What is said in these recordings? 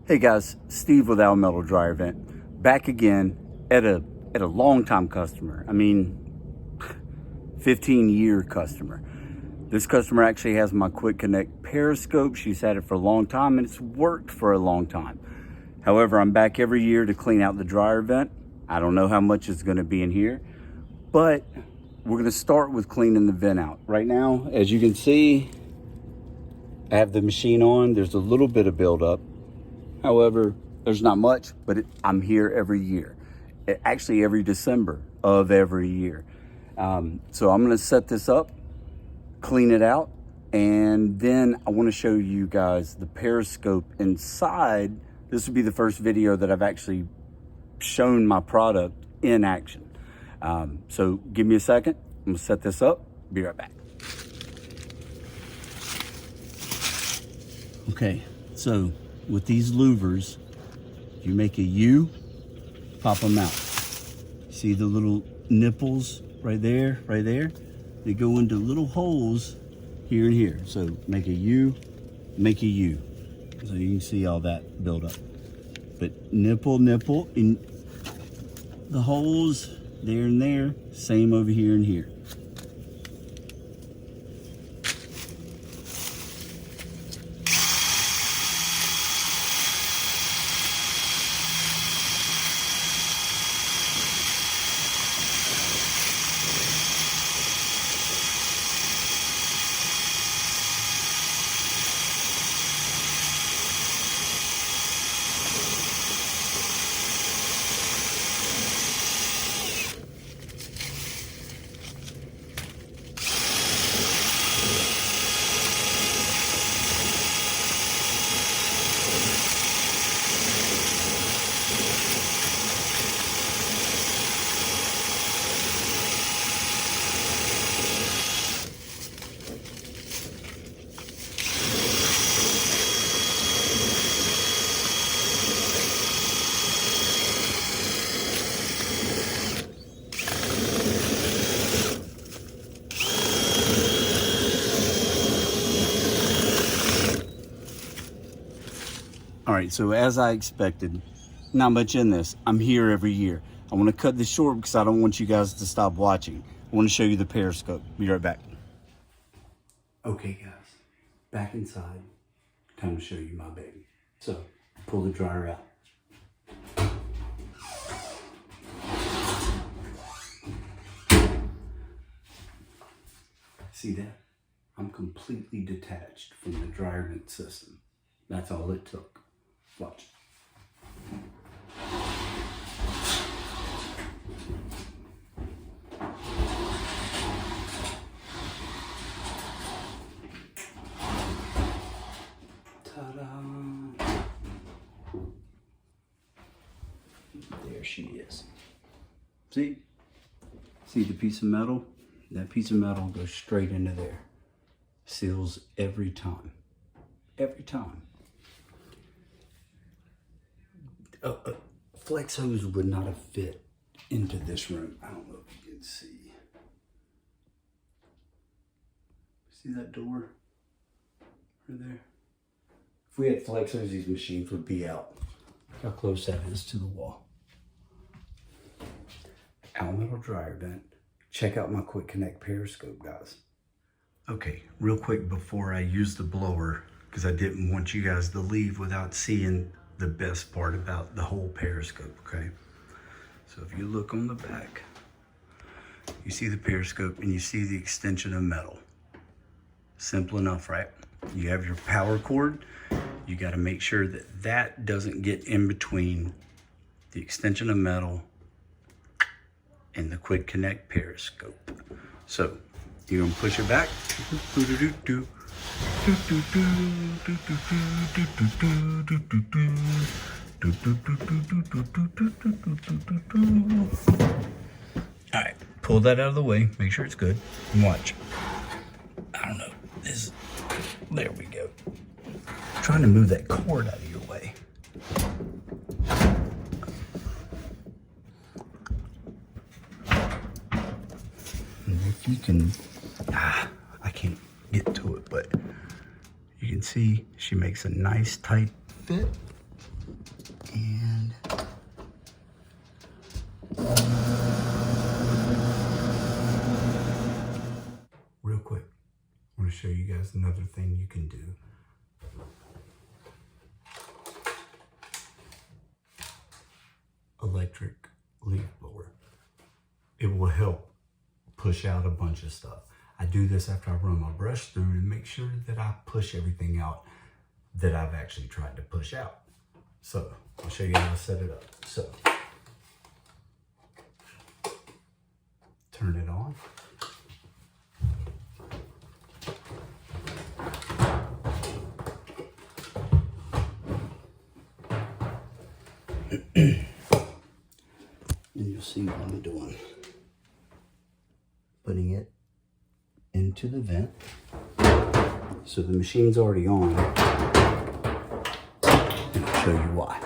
Hey guys, Steve with Almetal Dryer Vent, back again at a long-time customer. I mean, 15-year customer. This customer actually has my Quick Connect Periscope. She's had it for a long time and it's worked for a long time. However, I'm back every year to clean out the dryer vent. I don't know how much is going to be in here, but we're going to start with cleaning the vent out. Right now, as you can see, I have the machine on. There's a little bit of buildup. However, there's not much, but I'm here every year. Actually, every December of every year. So I'm gonna set this up, clean it out, and then I wanna show you guys the Periscope inside. This would be the first video that I've actually shown my product in action. So give me a second, I'm gonna set this up, be right back. Okay, so with these louvers, you make a U, pop them out. See the little nipples right there, right there? They go into little holes here and here. So make a U, make a U. So you can see all that build up. But nipple, in the holes there and there, same over here and here. All right, so as I expected, not much in this. I'm here every year. I want to cut this short because I don't want you guys to stop watching. I want to show you the Periscope. Be right back. Okay, guys, back inside. Time to show you my baby. So, pull the dryer out. See that? I'm completely detached from the dryer vent system. That's all it took. Watch. Ta-da! There she is. See? See the piece of metal? That piece of metal goes straight into there. Seals every time. Every time. Flex hose would not have fit into this room. I don't know if you can see. See that door right there? If we had flex hose, these machines would be out. Look how close that is to the wall. Almetal dryer vent. Check out my Quick Connect Periscope, guys. Okay, real quick before I use the blower, because I didn't want you guys to leave without seeing the best part about the whole Periscope, okay? So if you look on the back, you see the Periscope and you see the extension of metal. Simple enough, right? You have your power cord. You got to make sure that that doesn't get in between the extension of metal and the Quick Connect Periscope. So you're gonna push it back. All right, pull that out of the way, make sure it's good, and watch. I don't know, there we go. I'm trying to move that cord out of your way. And if you can, I can't get to it, but you can see she makes a nice tight fit. And real quick, I want to show you guys another thing you can do. Electric leaf blower. It will help push out a bunch of stuff. I do this after I run my brush through to make sure that I push everything out that I've actually tried to push out. So I'll show you how to set it up. So turn it on. And you'll see what I'm doing. Putting it into the vent. So the machine's already on. And I'll show you why.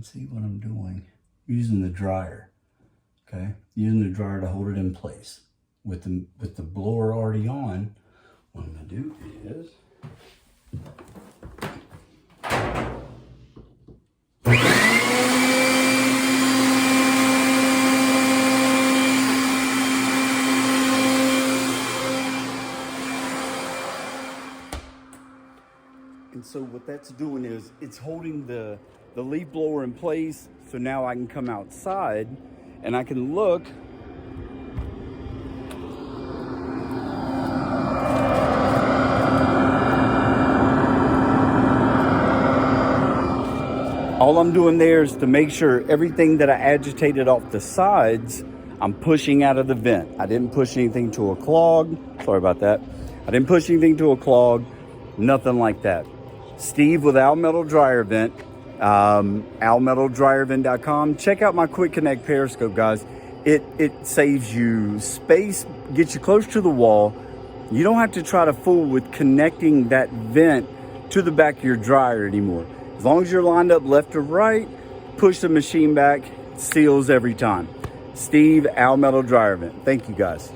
See what I'm doing, using the dryer. Okay, using the dryer to hold it in place. With the blower already on, what I'm gonna do is and so what that's doing is it's holding the leaf blower in place, so now I can come outside and I can look all I'm doing there is to make sure everything that I agitated off the sides, I'm pushing out of the vent. I didn't push anything to a clog. Sorry about that. I didn't push anything to a clog, nothing like that. Steve with Almetal Dryer Vent. almetaldryervent.com. Check out my Quick Connect Periscope, guys. It saves you space, gets you close to the wall. You don't have to try to fool with connecting that vent to the back of your dryer anymore. As long as you're lined up left or right, push the machine back, seals every time. Steve, Almetal Dryer Vent. Thank you, guys.